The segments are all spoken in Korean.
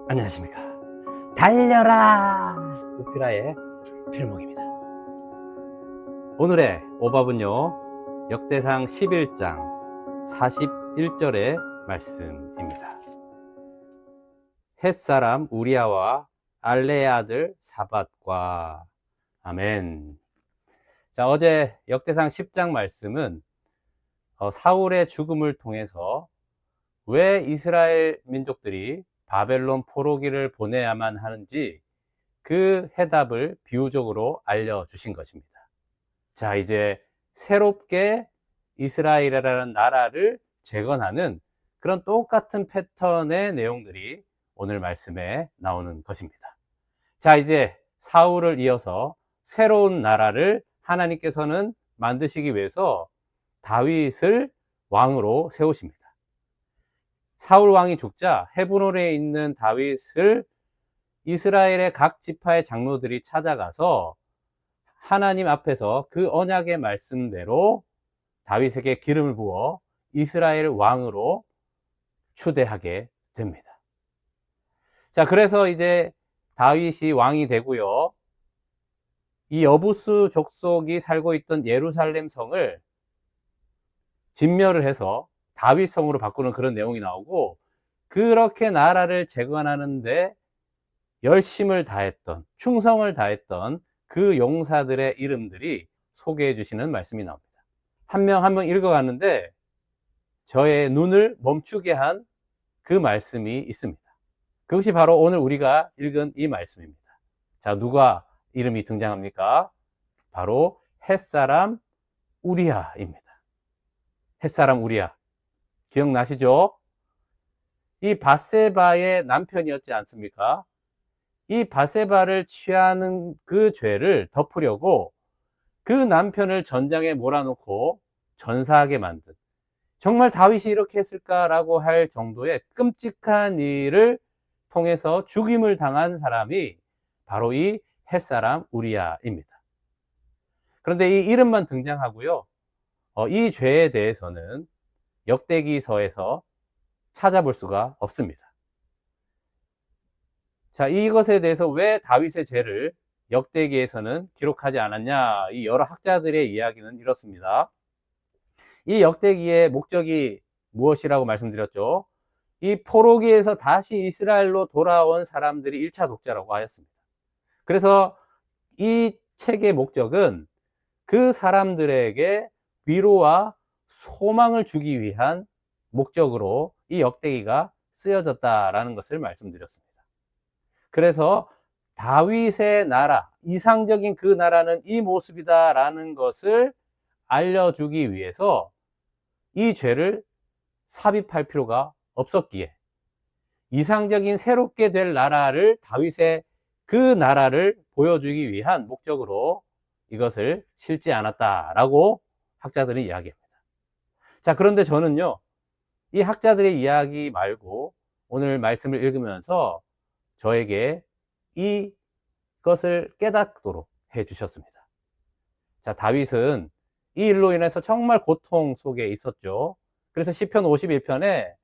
안녕하십니까. 달려라! 우피라의 필목입니다. 오늘의 오밥은요, 역대상 11장 41절의 말씀입니다. 햇사람 우리아와 알레의 아들 사밧과. 아멘. 자, 어제 역대상 10장 말씀은 사울의 죽음을 통해서 왜 이스라엘 민족들이 바벨론 포로기를 보내야만 하는지 그 해답을 비유적으로 알려주신 것입니다. 자, 이제 새롭게 이스라엘이라는 나라를 재건하는 그런 똑같은 패턴의 내용들이 오늘 말씀에 나오는 것입니다. 자, 이제 사울을 이어서 새로운 나라를 하나님께서는 만드시기 위해서 다윗을 왕으로 세우십니다. 사울 왕이 죽자 헤브론에 있는 다윗을 이스라엘의 각 지파의 장로들이 찾아가서 하나님 앞에서 그 언약의 말씀대로 다윗에게 기름을 부어 이스라엘 왕으로 추대하게 됩니다. 자, 그래서 이제 다윗이 왕이 되고요. 이 여부스 족속이 살고 있던 예루살렘 성을 진멸을 해서 다윗 성으로 바꾸는 그런 내용이 나오고, 그렇게 나라를 재건하는데 열심을 다했던, 충성을 다했던 그 용사들의 이름들이 소개해 주시는 말씀이 나옵니다. 한 명 한 명 읽어갔는데 저의 눈을 멈추게 한 그 말씀이 있습니다. 그것이 바로 오늘 우리가 읽은 이 말씀입니다. 자, 누가 이름이 등장합니까? 바로 햇사람 우리아입니다. 햇사람 우리아. 기억나시죠? 이 밧세바의 남편이었지 않습니까? 이 밧세바를 취하는 그 죄를 덮으려고 그 남편을 전장에 몰아놓고 전사하게 만든, 정말 다윗이 이렇게 했을까라고 할 정도의 끔찍한 일을 통해서 죽임을 당한 사람이 바로 이 햇사람 우리아입니다. 그런데 이 이름만 등장하고요, 이 죄에 대해서는 역대기서에서 찾아볼 수가 없습니다. 자, 이것에 대해서 왜 다윗의 죄를 역대기에서는 기록하지 않았냐? 이 여러 학자들의 이야기는 이렇습니다. 이 역대기의 목적이 무엇이라고 말씀드렸죠? 이 포로기에서 다시 이스라엘로 돌아온 사람들이 1차 독자라고 하였습니다. 그래서 이 책의 목적은 그 사람들에게 위로와 소망을 주기 위한 목적으로 이 역대기가 쓰여졌다라는 것을 말씀드렸습니다. 그래서 다윗의 나라, 이상적인 그 나라는 이 모습이다라는 것을 알려주기 위해서 이 죄를 삽입할 필요가 없었기에 이상적인 새롭게 될 나라를, 다윗의 그 나라를 보여주기 위한 목적으로 이것을 실지 않았다라고 학자들은 이야기합니다. 자, 그런데 저는요, 이 학자들의 이야기 말고 오늘 말씀을 읽으면서 저에게 이것을 깨닫도록 해주셨습니다. 자, 다윗은 이 일로 인해서 정말 고통 속에 있었죠. 그래서 시편 51편에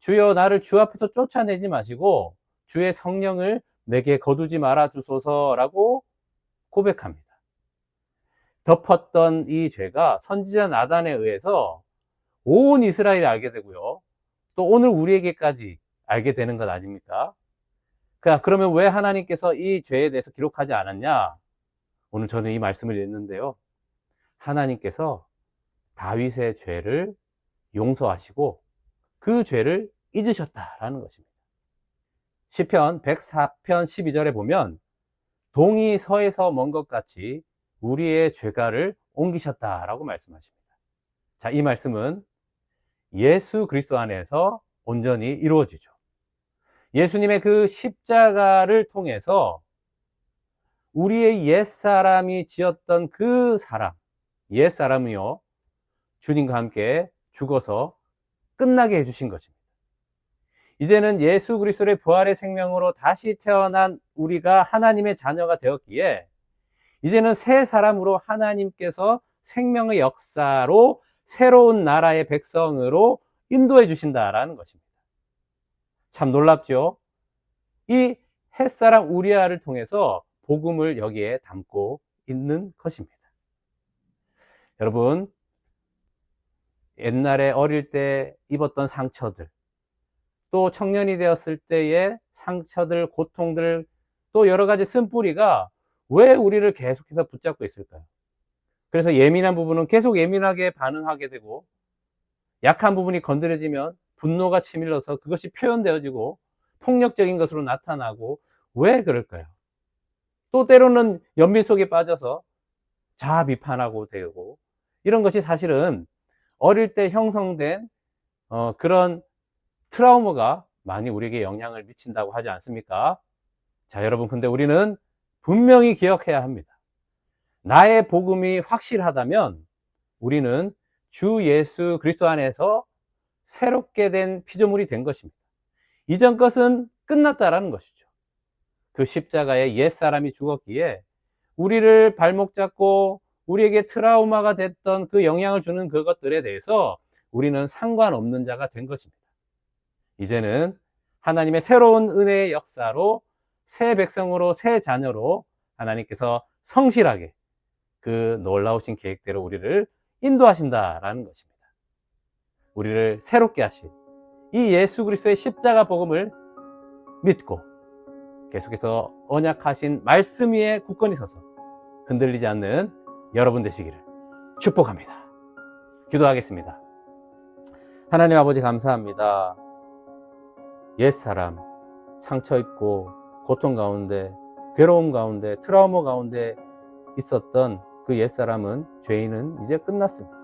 주여 나를 주 앞에서 쫓아내지 마시고 주의 성령을 내게 거두지 말아 주소서라고 고백합니다. 덮었던 이 죄가 선지자 나단에 의해서 온 이스라엘이 알게 되고요, 또 오늘 우리에게까지 알게 되는 것 아닙니까? 그러면 왜 하나님께서 이 죄에 대해서 기록하지 않았냐? 오늘 저는 이 말씀을 읽는데요, 하나님께서 다윗의 죄를 용서하시고 그 죄를 잊으셨다라는 것입니다. 시편 104편 12절에 보면 동이 서에서 먼 것 같이 우리의 죄가를 옮기셨다라고 말씀하십니다. 자, 이 말씀은 예수 그리스도 안에서 온전히 이루어지죠. 예수님의 그 십자가를 통해서 우리의 옛사람이 지었던 그 사람, 옛사람이요, 주님과 함께 죽어서 끝나게 해주신 것입니다. 이제는 예수 그리스도의 부활의 생명으로 다시 태어난 우리가 하나님의 자녀가 되었기에 이제는 새 사람으로 하나님께서 생명의 역사로 새로운 나라의 백성으로 인도해 주신다라는 것입니다. 참 놀랍죠? 이 햇사람 우리아를 통해서 복음을 여기에 담고 있는 것입니다. 여러분, 옛날에 어릴 때 입었던 상처들, 또 청년이 되었을 때의 상처들, 고통들, 또 여러 가지 쓴뿌리가 왜 우리를 계속해서 붙잡고 있을까요? 그래서 예민한 부분은 계속 예민하게 반응하게 되고, 약한 부분이 건드려지면 분노가 치밀러서 그것이 표현되어지고 폭력적인 것으로 나타나고, 왜 그럴까요? 또 때로는 연민 속에 빠져서 자아 비판하고 되고, 이런 것이 사실은 어릴 때 형성된 그런 트라우마가 많이 우리에게 영향을 미친다고 하지 않습니까? 자, 여러분, 근데 우리는 분명히 기억해야 합니다. 나의 복음이 확실하다면 우리는 주 예수 그리스도 안에서 새롭게 된 피조물이 된 것입니다. 이전 것은 끝났다라는 것이죠. 그 십자가에 옛사람이 죽었기에 우리를 발목 잡고 우리에게 트라우마가 됐던 그 영향을 주는 그것들에 대해서 우리는 상관없는 자가 된 것입니다. 이제는 하나님의 새로운 은혜의 역사로 새 백성으로, 새 자녀로 하나님께서 성실하게 그 놀라우신 계획대로 우리를 인도하신다라는 것입니다. 우리를 새롭게 하신 이 예수 그리스도의 십자가 복음을 믿고 계속해서 언약하신 말씀 위에 굳건히 서서 흔들리지 않는 여러분 되시기를 축복합니다. 기도하겠습니다. 하나님 아버지, 감사합니다. 옛사람, 상처 입고 고통 가운데, 괴로움 가운데, 트라우마 가운데 있었던 그 옛사람은, 죄인은 이제 끝났습니다.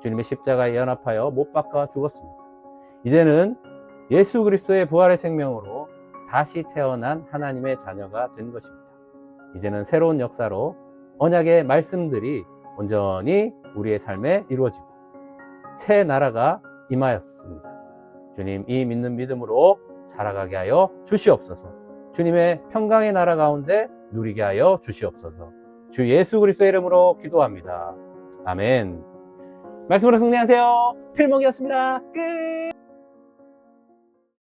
주님의 십자가에 연합하여 못 박아 죽었습니다. 이제는 예수 그리스도의 부활의 생명으로 다시 태어난 하나님의 자녀가 된 것입니다. 이제는 새로운 역사로 언약의 말씀들이 온전히 우리의 삶에 이루어지고 새 나라가 임하였습니다. 주님, 이 믿는 믿음으로 살아가게 하여 주시옵소서. 주님의 평강의 나라 가운데 누리게 하여 주시옵소서. 주 예수 그리스도의 이름으로 기도합니다. 아멘. 말씀으로 승리하세요. 필목이었습니다. 끝.